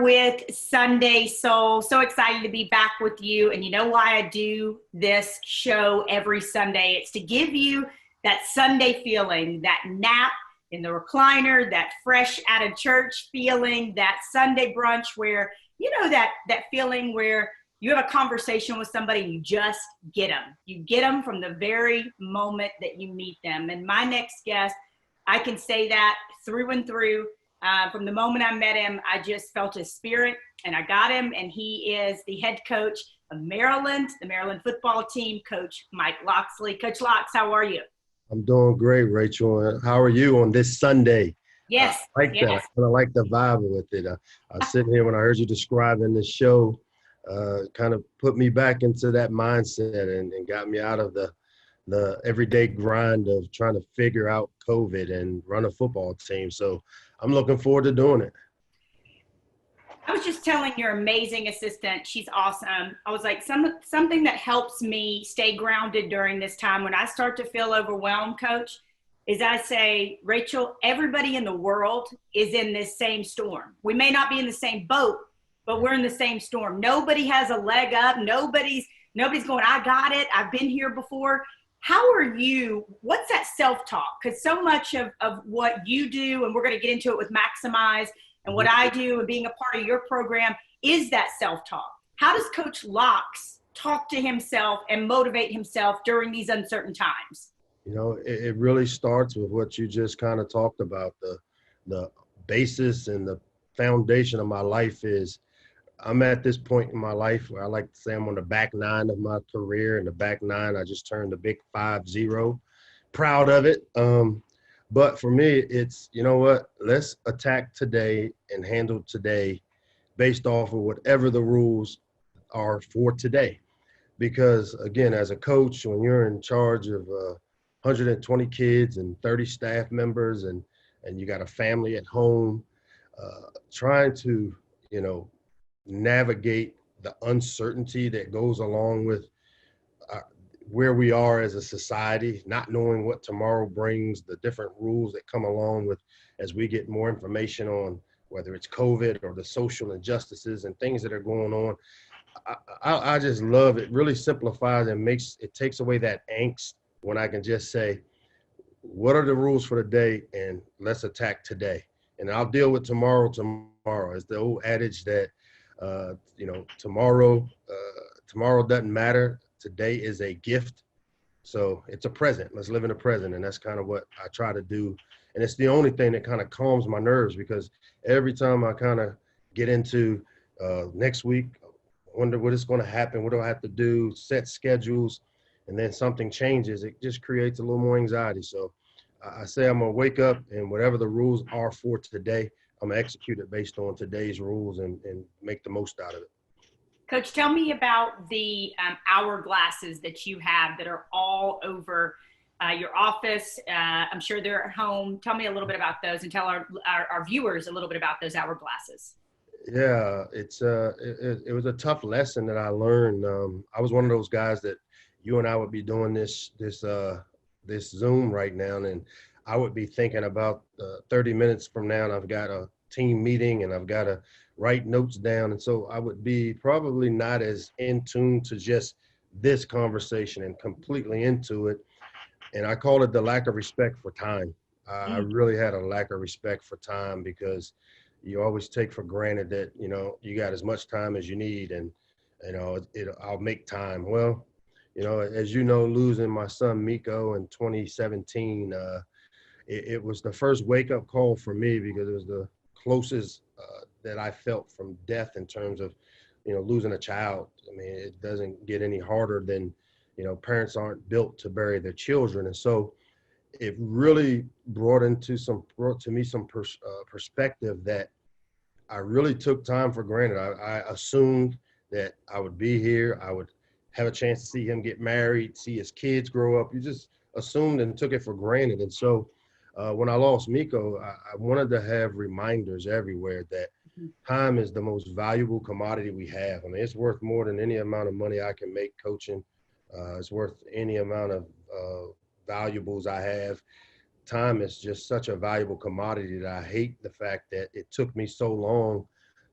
with Sunday Soul. So excited to be back with you. And you know why I do this show every Sunday? It's to give you that Sunday feeling, that nap in the recliner, that fresh out of church feeling, that Sunday brunch where, you know, that feeling where you have a conversation with somebody and you just get them. You get them from the very moment that you meet them. And my next guest, I can say that through and through. From the moment I met him, I just felt his spirit, and I got him, and he is the head coach of Maryland, the Maryland football team, Coach Mike Locksley. Coach Locks, how are you? I'm doing great, Rachel. How are you on this Sunday? Yes. I like that. I kind of like the vibe with it. I was sitting here when I heard you describing this show, kind of put me back into that mindset and got me out of the everyday grind of trying to figure out COVID and run a football team. So I'm looking forward to doing it. I was just telling your amazing assistant, she's awesome. I was like, something that helps me stay grounded during this time when I start to feel overwhelmed, Coach, is I say, Rachel, everybody in the world is in this same storm. We may not be in the same boat, but we're in the same storm. Nobody has a leg up. Nobody's going, I got it. I've been here before. How are you? What's that self-talk? Because so much of what you do, and we're going to get into it with Maximize, and what I do and being a part of your program is that self-talk. How does Coach Locks talk to himself and motivate himself during these uncertain times? You know, it really starts with what you just kind of talked about. The basis and the foundation of my life is I'm at this point in my life where I like to say I'm on the back nine of my career. In the back nine, I just turned the big 5-0. Proud of it. But for me, it's, you know what, let's attack today and handle today based off of whatever the rules are for today. Because, again, as a coach, when you're in charge of 120 kids and 30 staff members and you got a family at home, trying to, you know, navigate the uncertainty that goes along with where we are as a society, not knowing what tomorrow brings, the different rules that come along with as we get more information on whether it's COVID or the social injustices and things that are going on. I just love it. Really simplifies and takes away that angst when I can just say, what are the rules for the day and let's attack today. And I'll deal with tomorrow. It's the old adage that you know, tomorrow doesn't matter. Today is a gift. So it's a present. Let's live in the present. And that's kind of what I try to do. And it's the only thing that kind of calms my nerves, because every time I kind of get into next week, wonder what is going to happen, what do I have to do, set schedules, and then something changes, it just creates a little more anxiety. So I say I'm going to wake up and whatever the rules are for today, I'm going to execute it based on today's rules and make the most out of it. Coach, tell me about the hourglasses that you have that are all over your office. I'm sure they're at home. Tell me a little bit about those and tell our viewers a little bit about those hourglasses. Yeah, it was a tough lesson that I learned. I was one of those guys that you and I would be doing this Zoom right now, and I would be thinking about 30 minutes from now, and I've got a team meeting and I've got to write notes down. And so I would be probably not as in tune to just this conversation and completely into it. And I call it the lack of respect for time. I really had a lack of respect for time, because you always take for granted that, you know, you got as much time as you need and, you know, I'll make time. Well, you know, as you know, losing my son Miko in 2017, it was the first wake-up call for me, because it was the closest that I felt from death in terms of, you know, losing a child. I mean, it doesn't get any harder than, you know, parents aren't built to bury their children. And so it really brought to me some perspective that I really took time for granted. I assumed that I would be here. I would have a chance to see him get married, see his kids grow up. You just assumed and took it for granted. And so when I lost Miko, I wanted to have reminders everywhere that time is the most valuable commodity we have. I mean, it's worth more than any amount of money I can make coaching. It's worth any amount of valuables I have. Time is just such a valuable commodity that I hate the fact that it took me so long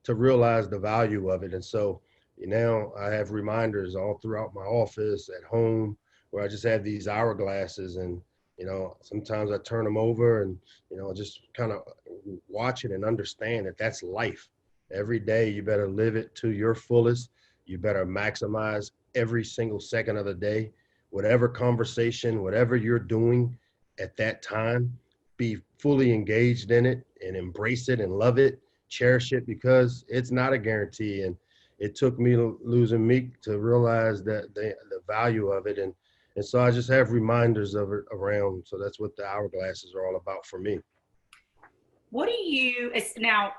to realize the value of it. And so now I have reminders all throughout my office, at home, where I just have these hourglasses, and sometimes I turn them over and just kind of watch it and understand that that's life. Every day you better live it to your fullest. You better maximize every single second of the day. Whatever conversation, whatever you're doing at that time, be fully engaged in it and embrace it and love it, cherish it, because it's not a guarantee. And it took me losing Meek to realize that the value of it. And so I just have reminders of it around. So that's what the hourglasses are all about for me. What do you, now,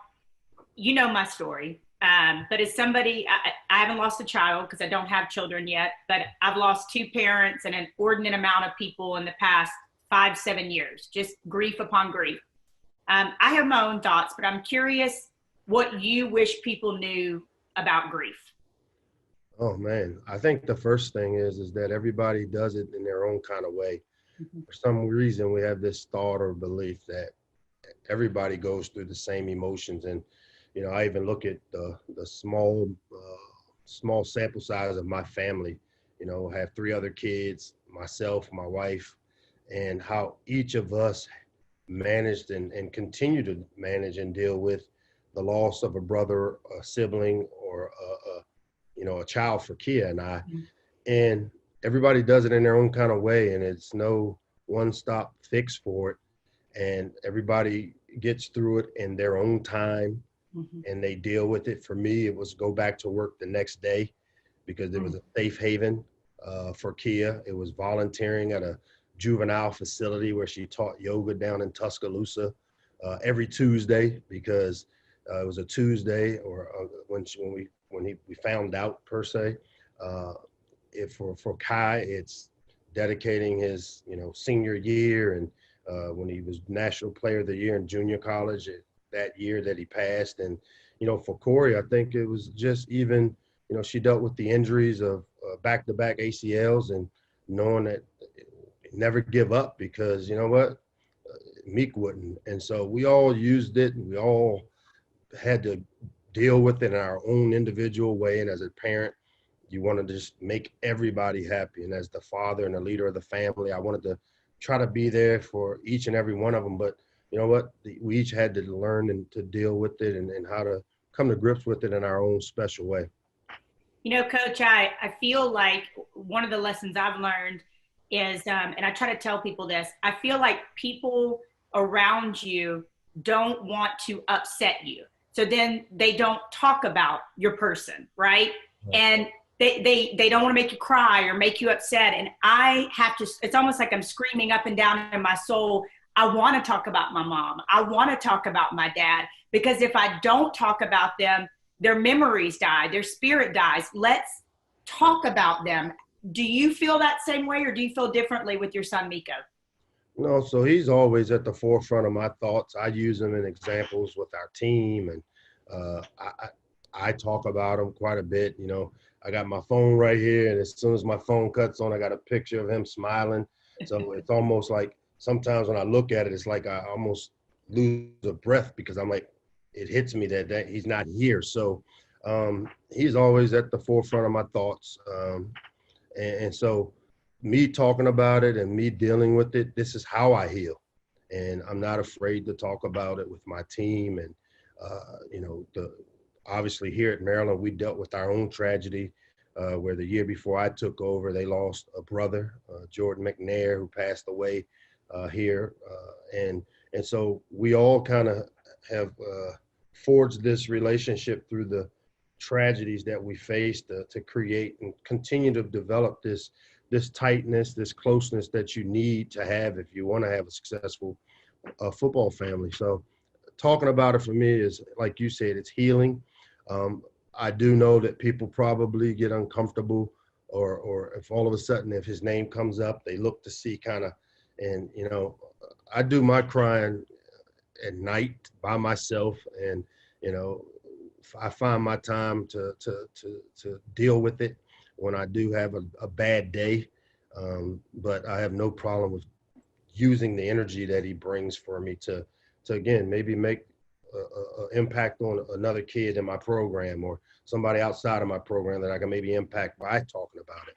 you know my story, but as somebody, I haven't lost a child because I don't have children yet, but I've lost two parents and an inordinate amount of people in the past 5-7 years, just grief upon grief. I have my own thoughts, but I'm curious what you wish people knew about grief. Oh man, I think the first thing is that everybody does it in their own kind of way. Mm-hmm. For some reason, we have this thought or belief that everybody goes through the same emotions. And I even look at the small sample size of my family. I have 3 other kids, myself, my wife, and how each of us managed and continue to manage and deal with the loss of a brother, a sibling, or a child for Kia and I. Mm-hmm. And everybody does it in their own kind of way, and it's no one-stop fix for it. And everybody gets through it in their own time, mm-hmm. and they deal with it. For me, it was go back to work the next day, because it was a safe haven for Kia. It was volunteering at a juvenile facility where she taught yoga down in Tuscaloosa every Tuesday, because it was a Tuesday, or when we found out, per se. For Kai, it's dedicating his senior year, and when he was National Player of the Year in junior college that year that he passed. And for Corey, I think it was just even she dealt with the injuries of back-to-back ACLs, and knowing that never give up, because Meek wouldn't. And so we all used it, and we all had to deal with it in our own individual way. And as a parent, you want to just make everybody happy. And as the father and the leader of the family, I wanted to try to be there for each and every one of them. But we each had to learn and to deal with it, and how to come to grips with it in our own special way. Coach, I feel like one of the lessons I've learned is, and I try to tell people this, I feel like people around you don't want to upset you. So then they don't talk about your person, right? And they don't want to make you cry or make you upset. And I have to, it's almost like I'm screaming up and down in my soul, I want to talk about my mom. I want to talk about my dad, because if I don't talk about them, their memories die, their spirit dies. Let's talk about them. Do you feel that same way, or do you feel differently with your son, Miko? No, so he's always at the forefront of my thoughts. I use him in examples with our team, and I talk about him quite a bit. I got my phone right here, and as soon as my phone cuts on, I got a picture of him smiling. So it's almost like sometimes when I look at it, it's like I almost lose a breath, because I'm like, it hits me that he's not here. So he's always at the forefront of my thoughts. And so me talking about it and me dealing with it, this is how I heal. And I'm not afraid to talk about it with my team. And, obviously here at Maryland, we dealt with our own tragedy where the year before I took over, they lost a brother, Jordan McNair, who passed away here. And so we all kind of have forged this relationship through the tragedies that we faced to create and continue to develop this tightness, this closeness that you need to have if you want to have a successful football family. So talking about it for me is, like you said, it's healing. I do know that people probably get uncomfortable, or if all of a sudden, if his name comes up, they look to see kind of, and I do my crying at night by myself, and I find my time to deal with it when I do have a bad day. But I have no problem with using the energy that he brings for me to again, maybe make a impact on another kid in my program or somebody outside of my program that I can maybe impact by talking about it.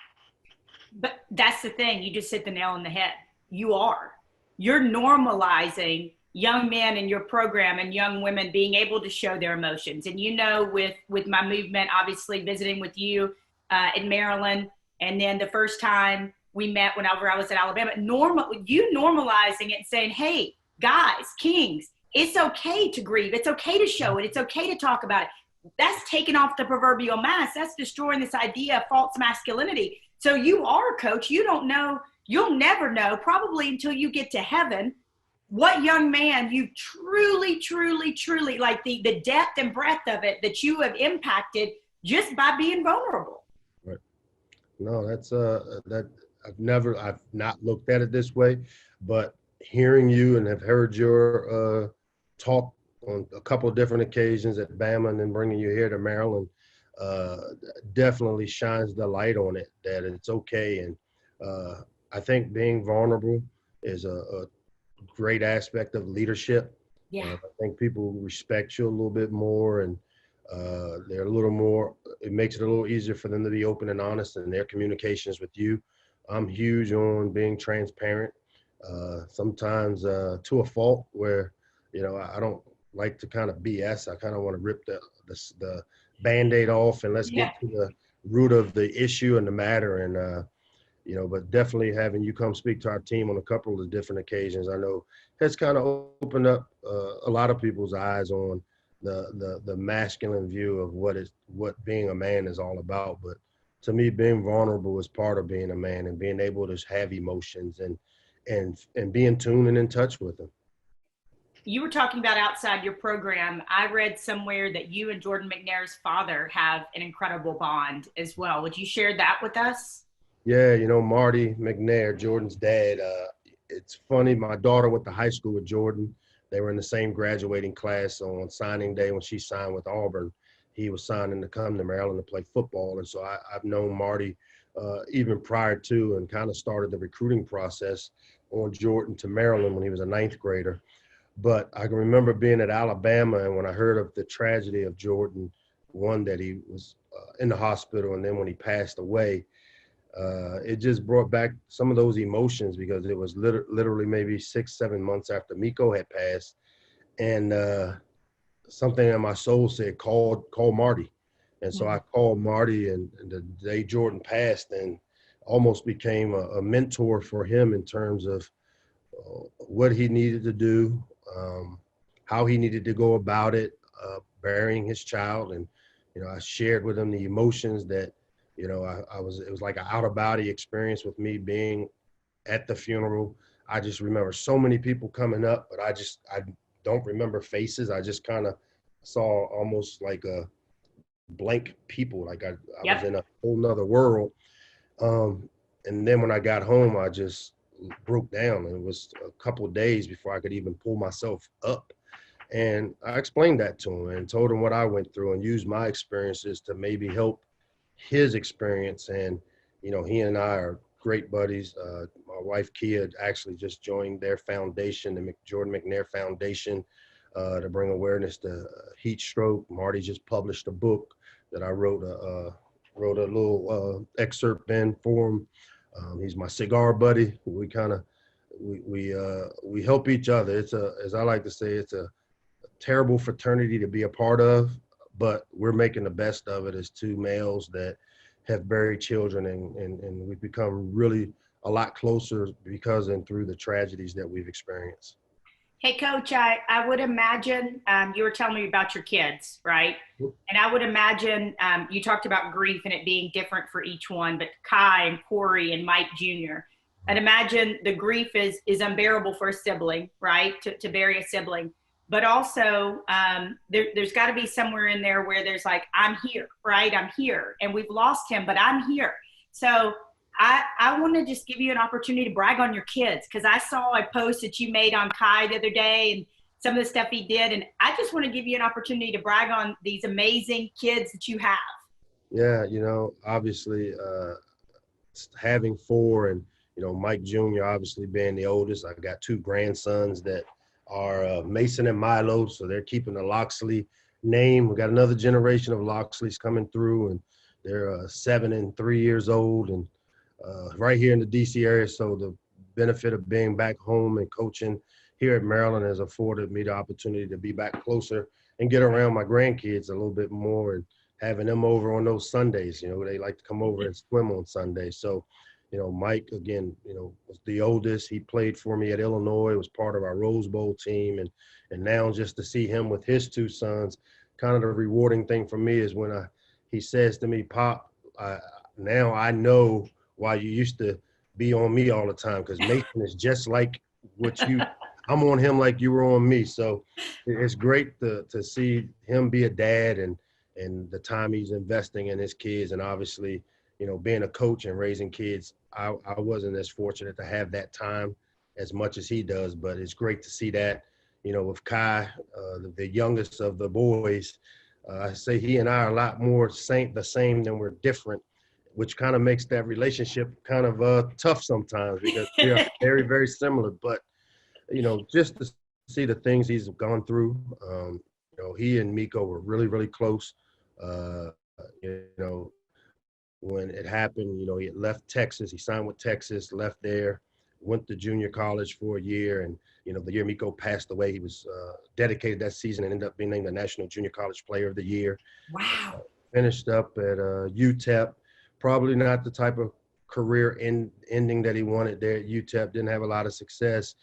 But that's the thing. You just hit the nail on the head. You're normalizing young men in your program and young women being able to show their emotions. And, with my movement, obviously visiting with you in Maryland, and then the first time we met whenever I was at Alabama, you normalizing it and saying, hey, guys, kings, it's okay to grieve. It's okay to show it. It's okay to talk about it. That's taking off the proverbial mask. That's destroying this idea of false masculinity. So you are a coach. You don't know. You'll never know, probably until you get to heaven, what young man you truly, truly, truly, like the depth and breadth of it that you have impacted just by being vulnerable. Right. No, that's that I've not looked at it this way, but hearing you and have heard your talk on a couple of different occasions at Bama and then bringing you here to Maryland definitely shines the light on it, that it's okay. And I think being vulnerable is a great aspect of leadership. Yeah. I think people respect you a little bit more, and they're a little more, it makes it a little easier for them to be open and honest in their communications with you. I'm huge on being transparent, sometimes to a fault where, I don't like to kind of BS. I kind of want to rip the Band-Aid off and let's get to the root of the issue and the matter. And, but definitely having you come speak to our team on a couple of different occasions, I know has kind of opened up a lot of people's eyes on the masculine view of what being a man is all about. But to me, being vulnerable is part of being a man, and being able to have emotions and be in tune and in touch with them. You were talking about outside your program. I read somewhere that you and Jordan McNair's father have an incredible bond as well. Would you share that with us? Yeah, Marty McNair, Jordan's dad. It's funny, my daughter went to high school with Jordan. They were in the same graduating class. So on signing day, when she signed with Auburn, he was signing to come to Maryland to play football. And so I've known Marty even prior to, and kind of started the recruiting process on Jordan to Maryland when he was a ninth grader. But I can remember being at Alabama, and when I heard of the tragedy of Jordan, one, that he was in the hospital, and then when he passed away, it just brought back some of those emotions, because it was literally maybe 6-7 months after Miko had passed. And something in my soul said, call Marty. And so I called Marty, and the day Jordan passed, and almost became a mentor for him in terms of what he needed to do, how he needed to go about it, burying his child. And, I shared with him the emotions that, it was like an out-of-body experience with me being at the funeral. I just remember so many people coming up, but I don't remember faces. I just kind of saw almost like a blank people, like I was in a whole nother world. And then when I got home, I just broke down, and it was a couple of days before I could even pull myself up. And I explained that to him and told him what I went through, and used my experiences to maybe help his experience. And, he and I are great buddies. My wife, Kia, actually just joined their foundation, the Jordan McNair Foundation, to bring awareness to heat stroke. Marty just published a book that I wrote a little excerpt in for him. He's my cigar buddy. We kind of, we help each other. It's as I like to say, it's a terrible fraternity to be a part of, but we're making the best of it as two males that have buried children, and we've become really a lot closer because and through the tragedies that we've experienced. Hey, Coach, I would imagine you were telling me about your kids, right? And I would imagine you talked about grief and it being different for each one, but Kai and Corey and Mike Jr., I'd imagine the grief is unbearable for a sibling, right? To bury a sibling. But also there's got to be somewhere in there where there's like, I'm here, right? I'm here. And we've lost him, but I'm here. So I want to just give you an opportunity to brag on your kids, because I saw a post that you made on Kai the other day and some of the stuff he did. And I just want to give you an opportunity to brag on these amazing kids that you have. Yeah, obviously having four, and, Mike Jr. obviously being the oldest. I got two grandsons that are Mason and Milo, so they're keeping the Locksley name. We got another generation of Locksleys coming through, and they're 7 and 3 years old, and right here in the DC area. So the benefit of being back home and coaching here at Maryland has afforded me the opportunity to be back closer and get around my grandkids a little bit more, and having them over on those Sundays. You know, they like to come over and swim on Sundays. So, you know, Mike, again, you know, was the oldest. He played for me at Illinois, was part of our Rose Bowl team. And now just to see him with his 2 sons, kind of the rewarding thing for me is when he says to me, Pop, now I know why you used to be on me all the time, because Mason is just like I'm on him like you were on me. So it's great to see him be a dad and the time he's investing in his kids. And obviously, you know, being a coach and raising kids, I wasn't as fortunate to have that time as much as he does, but it's great to see that, you know, with Kai, the youngest of the boys. I say he and I are a lot more the same than we're different, which kind of makes that relationship kind of tough sometimes, because we are very, very similar. But, you know, just to see the things he's gone through, you know, he and Miko were really, really close. You know, when it happened, you know, he had left Texas, he signed with Texas, left there, went to junior college for a year. And, you know, the year Miko passed away, he was dedicated that season and ended up being named the National Junior College Player of the Year. Wow. Finished up at UTEP, probably not the type of career ending that he wanted there at UTEP, didn't have a lot of success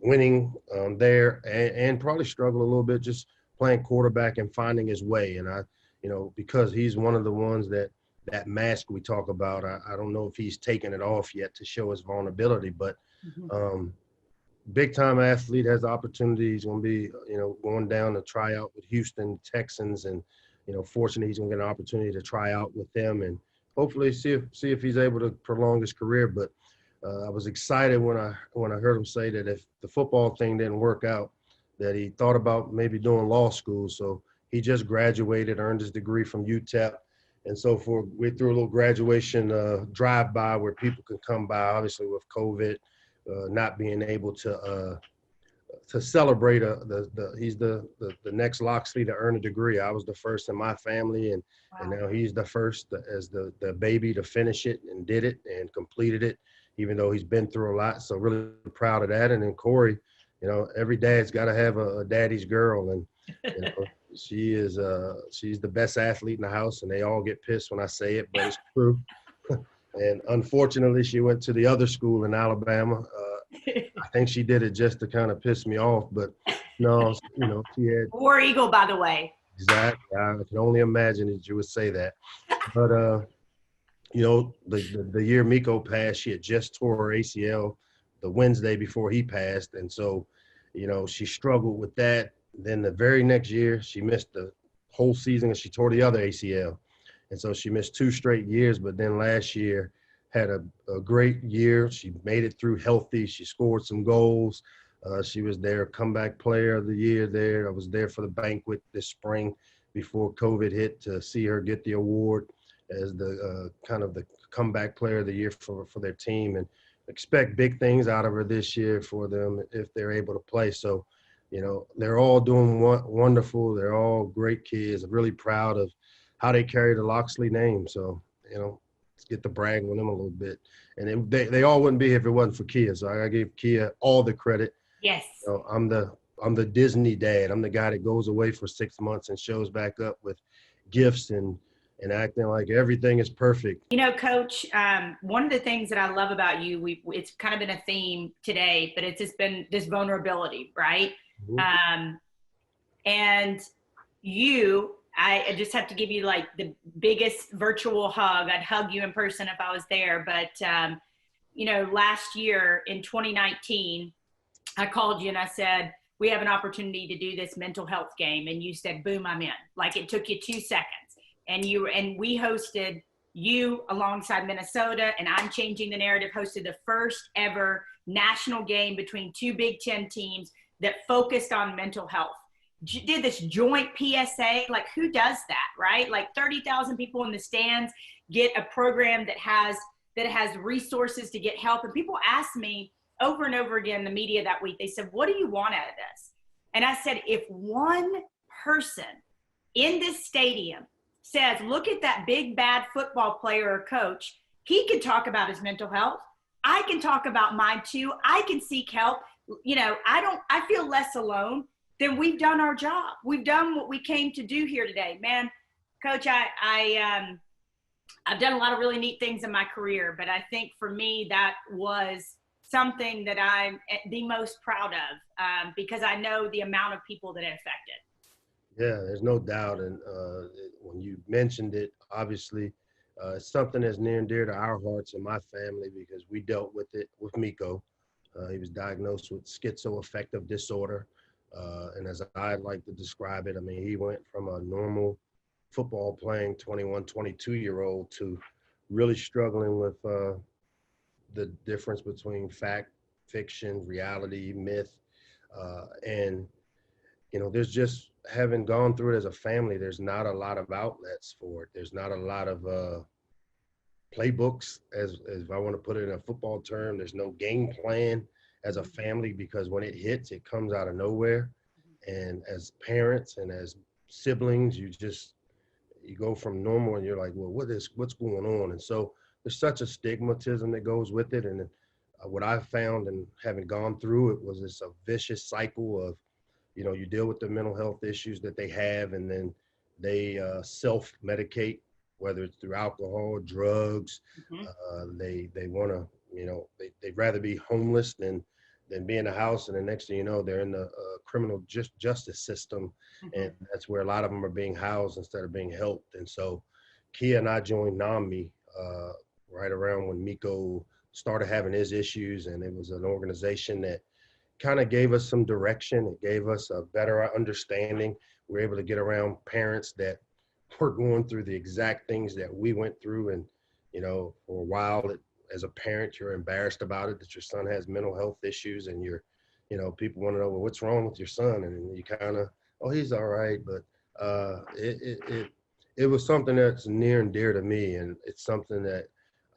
winning there, and probably struggled a little bit just playing quarterback and finding his way. And you know, because he's one of the ones that mask we talk about, I don't know if he's taken it off yet to show his vulnerability, but big time athlete, has the opportunity. He's going to be, you know, going down to try out with Houston Texans, and, you know, fortunately he's going to get an opportunity to try out with them and hopefully see if he's able to prolong his career. But I was excited when I heard him say that if the football thing didn't work out, that he thought about maybe doing law school. So he just graduated, earned his degree from UTEP. And so we threw a little graduation drive-by where people can come by, obviously with COVID, not being able to celebrate. He's the next Locksley to earn a degree. I was the first in my family, and now he's the first as the baby to finish it, and did it and completed it, even though he's been through a lot. So really proud of that. And then Corey, you know, every dad's got to have a daddy's girl, and you know, she's the best athlete in the house, and they all get pissed when I say it, but it's true. And unfortunately, she went to the other school in Alabama. I think she did it just to kind of piss me off, but no, you know, she had War Eagle, by the way. Exactly. I can only imagine that you would say that. But you know, the year Miko passed, she had just tore her ACL the Wednesday before he passed, and so, you know, she struggled with that. Then the very next year, she missed the whole season, and she tore the other ACL. And so she missed 2 straight years, but then last year had a great year. She made it through healthy. She scored some goals. She was their comeback player of the year there. I was there for the banquet this spring before COVID hit to see her get the award as the kind of the comeback player of the year for their team, and expect big things out of her this year for them if they're able to play. So, you know, they're all doing wonderful. They're all great kids. I'm really proud of how they carry the Locksley name. So, you know, let's get to brag on them a little bit. And they all wouldn't be here if it wasn't for Kia. So I give Kia all the credit. Yes. You know, I'm the Disney dad. I'm the guy that goes away for 6 months and shows back up with gifts and acting like everything is perfect. You know, Coach, one of the things that I love about you, it's kind of been a theme today, but it's just been this vulnerability, right? Mm-hmm. And I just have to give you like the biggest virtual hug. I'd hug you in person if I was there. But, you know, last year in 2019, I called you and I said, we have an opportunity to do this mental health game. And you said, boom, I'm in. Like it took you 2 seconds. And we hosted you alongside Minnesota, and I'm Changing the Narrative hosted the first ever national game between 2 Big Ten teams that focused on mental health. Did this joint PSA, like who does that, right? Like 30,000 people in the stands get a program that has resources to get help. And people ask me, over and over again, the media that week, they said, what do you want out of this? And I said, if one person in this stadium says, look at that big bad football player or coach, he can talk about his mental health. I can talk about mine too. I can seek help. You know, I feel less alone. Then we've done our job. We've done what we came to do here today. Man, Coach, I've done a lot of really neat things in my career, but I think for me, that was something that I'm the most proud of because I know the amount of people that it affected. Yeah, there's no doubt. And when you mentioned it, obviously, it's something that's near and dear to our hearts and my family because we dealt with it with Miko. He was diagnosed with schizoaffective disorder. And as I like to describe it, I mean, he went from a normal football playing 21, 22-year-old to really struggling with the difference between fact, fiction, reality, myth. And, you know, there's just, having gone through it as a family, there's not a lot of outlets for it. There's not a lot of playbooks, as if I want to put it in a football term. There's no game plan as a family because when it hits, it comes out of nowhere. And as parents and as siblings, you go from normal and you're like, well, what's going on? And so there's such a stigmatism that goes with it. And what I found and having gone through it was this a vicious cycle of, you know, you deal with the mental health issues that they have, and then they self-medicate, whether it's through alcohol, drugs. They want to, you know, they'd rather be homeless than be in the house. And the next thing you know, they're in the criminal justice system. And that's where a lot of them are being housed instead of being helped. And so Kia and I joined NAMI right around when Miko started having his issues. And it was an organization that kind of gave us some direction. It gave us a better understanding. We were able to get around parents that were going through the exact things that we went through. And, you know, for a while, as a parent, you're embarrassed about it, that your son has mental health issues, and you know, people want to know, well, what's wrong with your son? And you kind of, oh, he's all right. But it was something that's near and dear to me. And it's something that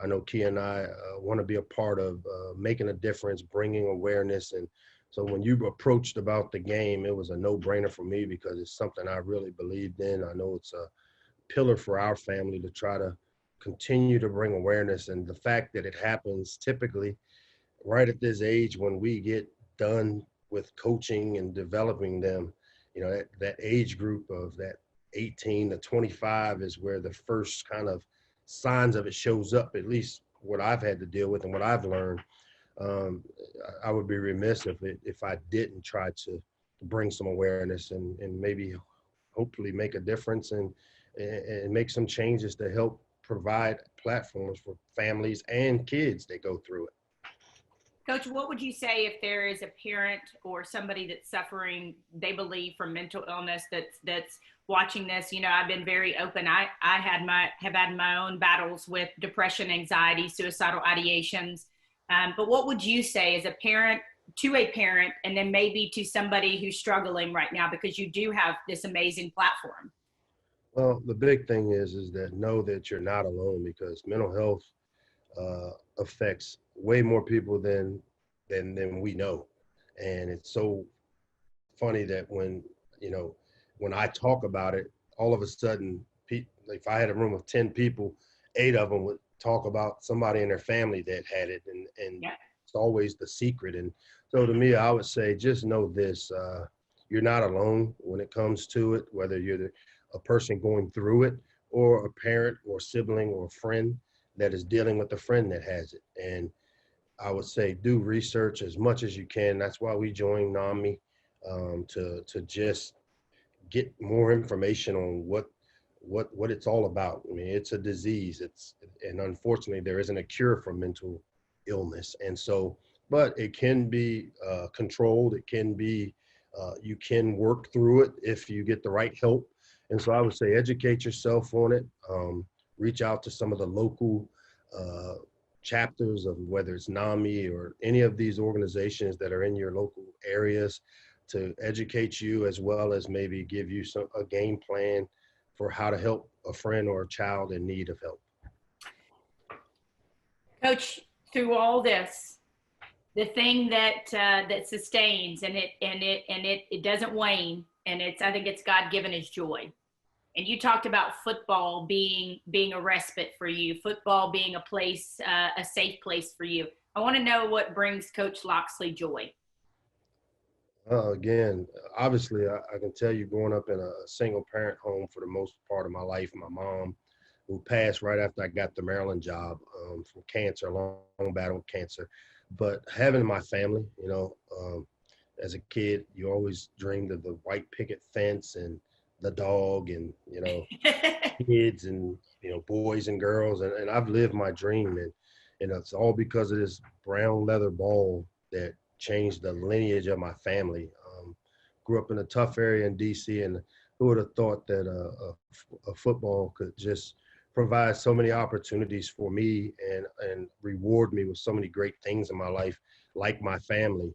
I know Kia and I want to be a part of, making a difference, bringing awareness. And so when you approached about the game, it was a no-brainer for me because it's something I really believed in. I know it's a pillar for our family to try to continue to bring awareness. And the fact that it happens typically right at this age when we get done with coaching and developing them, you know, that age group of that 18 to 25 is where the first kind of signs of it shows up, at least what I've had to deal with and what I've learned. I would be remiss if I didn't try to bring some awareness and maybe hopefully make a difference and make some changes to help provide platforms for families and kids that go through it. Coach, what would you say if there is a parent or somebody that's suffering, they believe, from mental illness that's watching this? You know, I've been very open. I have had my own battles with depression, anxiety, suicidal ideations. But what would you say as a parent to a parent, and then maybe to somebody who's struggling right now, because you do have this amazing platform? Well, the big thing is that know that you're not alone, because mental health affects way more people than we know. And it's so funny that when I talk about it, all of a sudden, if I had a room of 10 people, 8 of them would talk about somebody in their family that had it, and yeah. It's always the secret. And so to me, I would say, just know this, you're not alone when it comes to it, whether you're a person going through it or a parent or sibling or friend that is dealing with a friend that has it. And I would say do research as much as you can. That's why we joined NAMI, to just get more information on what it's all about. I mean, it's a disease. And unfortunately, there isn't a cure for mental illness. And so, but it can be controlled. It can be, you can work through it if you get the right help. And so I would say educate yourself on it. Reach out to some of the local chapters of whether it's NAMI or any of these organizations that are in your local areas to educate you, as well as maybe give you a game plan for how to help a friend or a child in need of help. Coach, through all this, The thing that that sustains, and it doesn't wane, and I think it's God given is joy. And you talked about football being a respite for you, football being a place, a safe place for you. I want to know what brings Coach Locksley joy. Again, obviously, I can tell you growing up in a single parent home for the most part of my life, my mom, who passed right after I got the Maryland job from cancer, long battle with cancer. But having my family, as a kid, you always dreamed of the white picket fence and the dog and, kids and, boys and girls. And I've lived my dream. And it's all because of this brown leather ball that changed the lineage of my family. Grew up in a tough area in DC, and who would have thought that a football could just provide so many opportunities for me and reward me with so many great things in my life, like my family.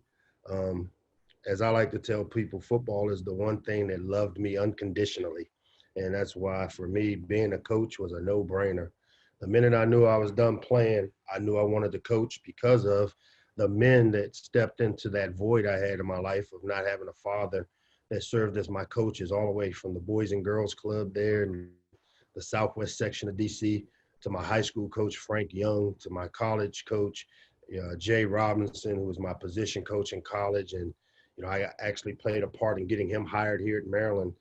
As I like to tell people, football is the one thing that loved me unconditionally. And that's why, for me, being a coach was a no-brainer. The minute I knew I was done playing, I knew I wanted to coach because of the men that stepped into that void I had in my life of not having a father that served as my coaches all the way from the Boys and Girls Club there in the Southwest section of DC to my high school coach, Frank Young, to my college coach, Jay Robinson, who was my position coach in college. And, I actually played a part in getting him hired here at Maryland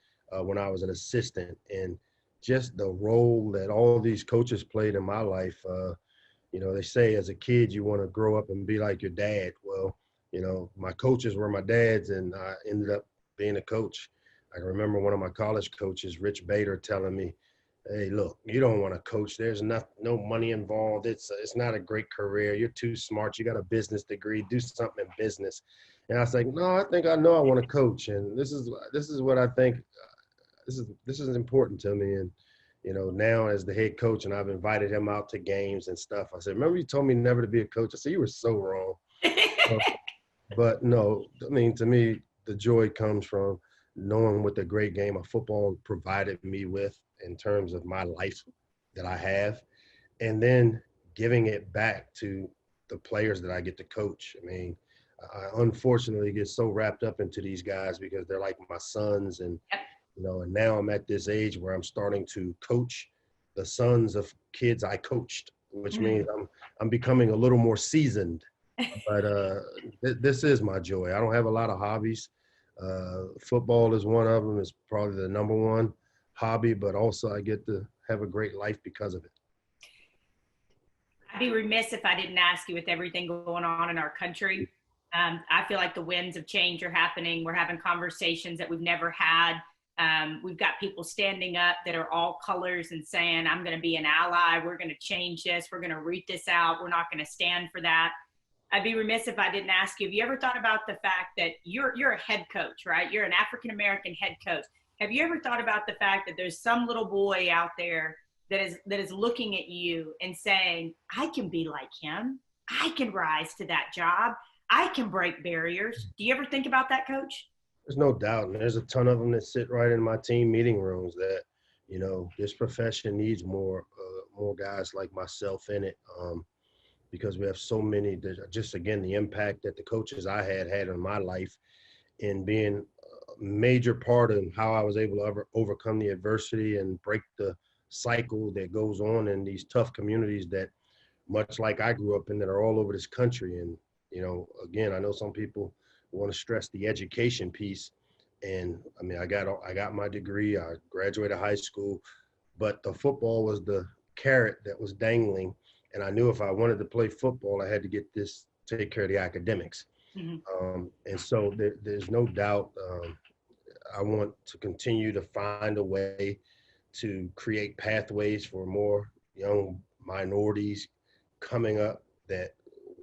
when I was an assistant. And just the role that all these coaches played in my life, they say as a kid, you want to grow up and be like your dad. Well, my coaches were my dads, and I ended up being a coach. I can remember one of my college coaches, Rich Bader, telling me, "Hey, look, you don't want to coach. There's no money involved. It's not a great career. You're too smart. You got a business degree. Do something in business." And I was like, "No, I think I know I want to coach, and this is what I think. This is important to me." And now as the head coach, and I've invited him out to games and stuff. I said, "Remember you told me never to be a coach?" I said, "You were so wrong." But no, I mean, to me, the joy comes from knowing what the great game of football provided me with in terms of my life that I have, and then giving it back to the players that I get to coach. I mean, I unfortunately get so wrapped up into these guys because they're like my sons, and and now I'm at this age where I'm starting to coach the sons of kids I coached, which means I'm becoming a little more seasoned. But this is my joy. I don't have a lot of hobbies. Football is one of them. It's probably the number one hobby, but also I get to have a great life because of it. I'd be remiss if I didn't ask you, with everything going on in our country, I feel like the winds of change are happening. We're having conversations that we've never had. We've got people standing up that are all colors and saying, "I'm going to be an ally. We're going to change this. We're going to root this out. We're not going to stand for that." I'd be remiss if I didn't ask you, have you ever thought about the fact that you're a head coach, right? You're an African-American head coach. Have you ever thought about the fact that there's some little boy out there that is looking at you and saying, "I can be like him. I can rise to that job. I can break barriers"? Do you ever think about that, Coach? There's no doubt. And there's a ton of them that sit right in my team meeting rooms that, this profession needs more guys like myself in it. Because we have so many that just, again, the impact that the coaches I had on my life in being a major part of how I was able to overcome the adversity and break the cycle that goes on in these tough communities that, much like I grew up in, that are all over this country. And, again, I know some people want to stress the education piece. And I mean, I got my degree, I graduated high school, but the football was the carrot that was dangling. And I knew if I wanted to play football, I had to take care of the academics. And so there's no doubt I want to continue to find a way to create pathways for more young minorities coming up that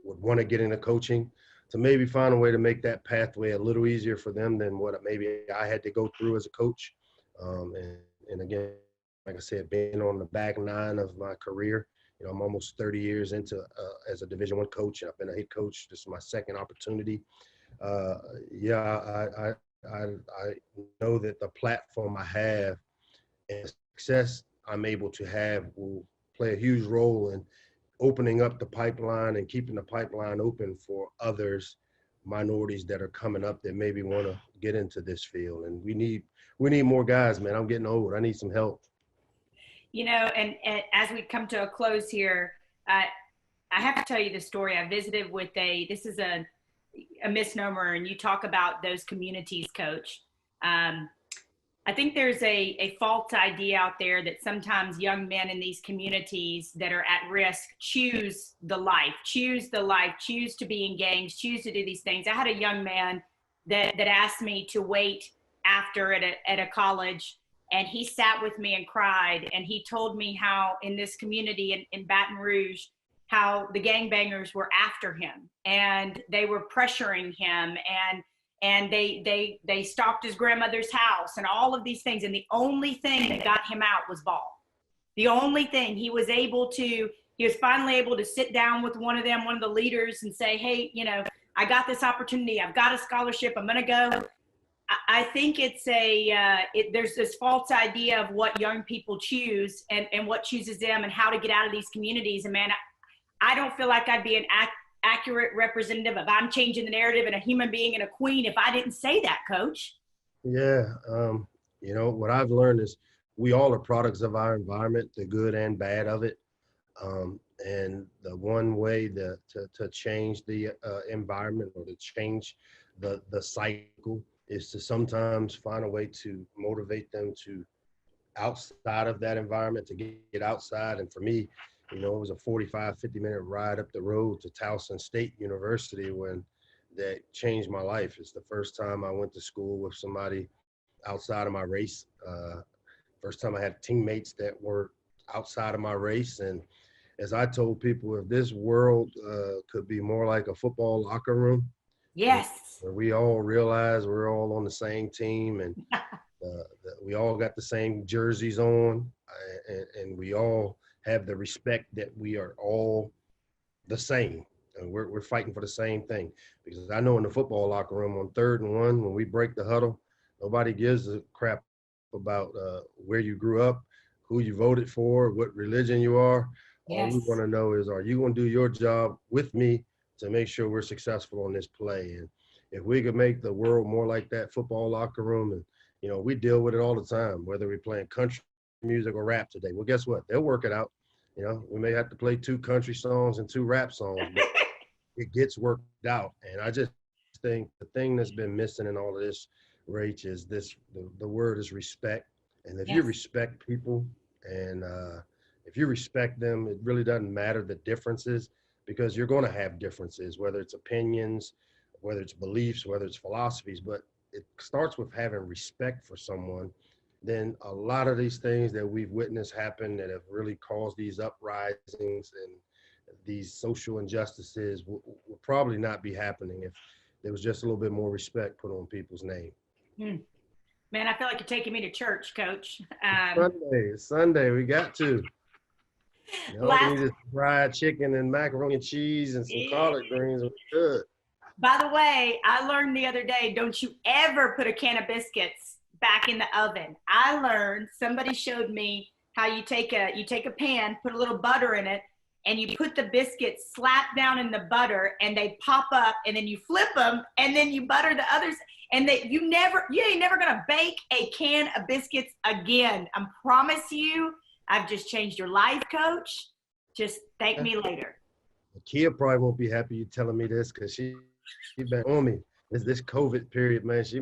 would want to get into coaching, to maybe find a way to make that pathway a little easier for them than what maybe I had to go through as a coach. And again, like I said, being on the back nine of my career, I'm almost 30 years into as a Division I coach. I've been a head coach. This is my second opportunity. I know that the platform I have and the success I'm able to have will play a huge role in opening up the pipeline and keeping the pipeline open for others, minorities that are coming up that maybe want to get into this field. And we need more guys, man. I'm getting old. I need some help. You know, and as we come to a close here, I have to tell you the story. I visited with this is a misnomer, and you talk about those communities, Coach. I think there's a false idea out there that sometimes young men in these communities that are at risk choose the life, choose to be in gangs, choose to do these things. I had a young man that asked me to wait after at a college, and he sat with me and cried, and he told me how in this community in Baton Rouge, how the gangbangers were after him and they were pressuring him, and they stalked his grandmother's house and all of these things. And the only thing that got him out was ball. The only thing he was finally able to sit down with one of the leaders, and say, hey, you know, I got this opportunity. I've got a scholarship. I'm going to go. I think it's there's this false idea of what young people choose and what chooses them and how to get out of these communities. And man, I don't feel like I'd be an accurate representative of I'm changing the narrative and a human being and a queen if I didn't say that, Coach. Yeah. You know, what I've learned is we all are products of our environment, the good and bad of it. And the one way to change the environment, or to change the cycle, is to sometimes find a way to motivate them to outside of that environment, to get outside. And for me, you know, it was a 45, 50-minute ride up the road to Towson State University when that changed my life. It's the first time I went to school with somebody outside of my race. First time I had teammates that were outside of my race. And as I told people, if this world could be more like a football locker room, yes, where we all realize we're all on the same team, and we all got the same jerseys on, and we all have the respect that we are all the same, and we're fighting for the same thing. Because I know in the football locker room on 3rd and 1, when we break the huddle, nobody gives a crap about where you grew up, who you voted for, what religion you are. yes. All we want to know is, are you going to do your job with me to make sure we're successful on this play? And if we could make the world more like that football locker room, and, you know, we deal with it all the time, whether we're playing country music or rap today. Well, guess what? They'll work it out. You know, we may have to play 2 country songs and 2 rap songs, but it gets worked out. And I just think the thing that's been missing in all of this, Rach, is the word is respect. And if you respect people, and if you respect them, it really doesn't matter the differences, because you're going to have differences, whether it's opinions, whether it's beliefs, whether it's philosophies, but it starts with having respect for someone. Then a lot of these things that we've witnessed happen that have really caused these uprisings and these social injustices will probably not be happening if there was just a little bit more respect put on people's name. Man, I feel like you're taking me to church, Coach. Sunday, we got to. You know, we need this fried chicken and macaroni and cheese and some collard greens. We're good. By the way, I learned the other day, don't you ever put a can of biscuits back in the oven. I learned, somebody showed me how you take a pan, put a little butter in it, and you put the biscuits slap down in the butter, and they pop up, and then you flip them, and then you butter the others, and you ain't never gonna bake a can of biscuits again. I promise you, I've just changed your life, Coach. Just thank me later. Kia probably won't be happy you telling me this, because she's been on me this COVID period, man. She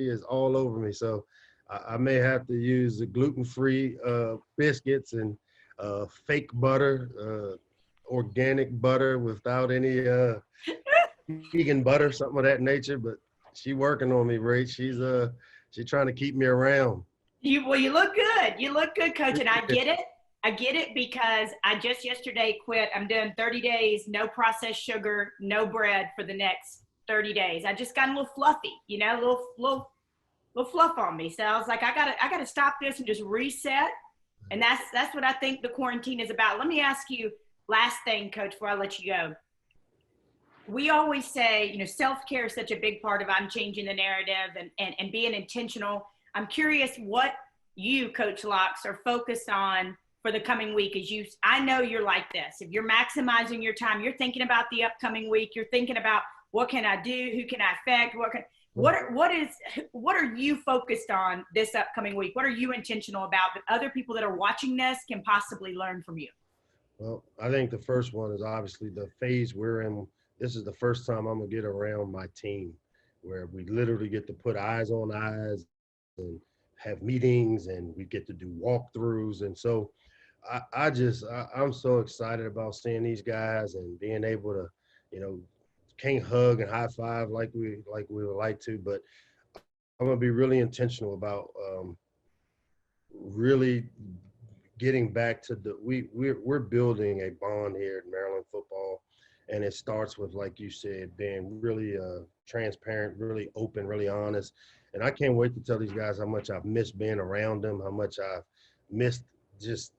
is all over me. So I may have to use the gluten-free biscuits and fake butter, organic butter without any vegan butter, something of that nature. But she working on me, Ray. She's trying to keep me around. You look good. You look good, Coach, and I get it. I get it, because I just yesterday quit. I'm doing 30 days, no processed sugar, no bread for the next 30 days. I just got a little fluffy, you know, a little fluff on me. So I was like, I gotta stop this and just reset. And that's what I think the quarantine is about. Let me ask you, last thing, Coach, before I let you go. We always say, you know, self-care is such a big part of I'm changing the narrative and being intentional. I'm curious what you, Coach Locks, are focused on for the coming week? I know you're like this. If you're maximizing your time, you're thinking about the upcoming week. You're thinking about what can I do? Who can I affect? What are you focused on this upcoming week? What are you intentional about that other people that are watching this can possibly learn from you? Well, I think the first one is obviously the phase we're in. This is the first time I'm gonna get around my team, where we literally get to put eyes on eyes and have meetings, and we get to do walkthroughs. And so I'm so excited about seeing these guys and being able to, can't hug and high five like we would like to, but I'm gonna be really intentional about really getting back to we're building a bond here at Maryland football, and it starts with, like you said, being really transparent, really open, really honest. And I can't wait to tell these guys how much I've missed being around them, how much I've missed just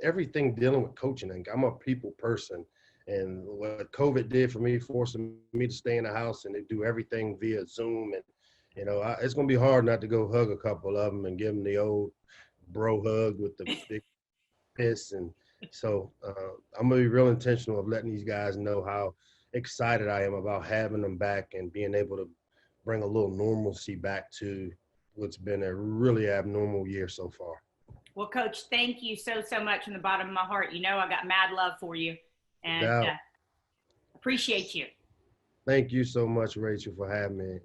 everything dealing with coaching. And I'm a people person, and what COVID did for me, forcing me to stay in the house and to do everything via Zoom, and it's gonna be hard not to go hug a couple of them and give them the old bro hug with the big piss. And so I'm gonna be real intentional of letting these guys know how excited I am about having them back and being able to bring a little normalcy back to what's been a really abnormal year so far. Well, Coach, thank you so much from the bottom of my heart. I got mad love for you, and appreciate you. Thank you so much, Rachel, for having me.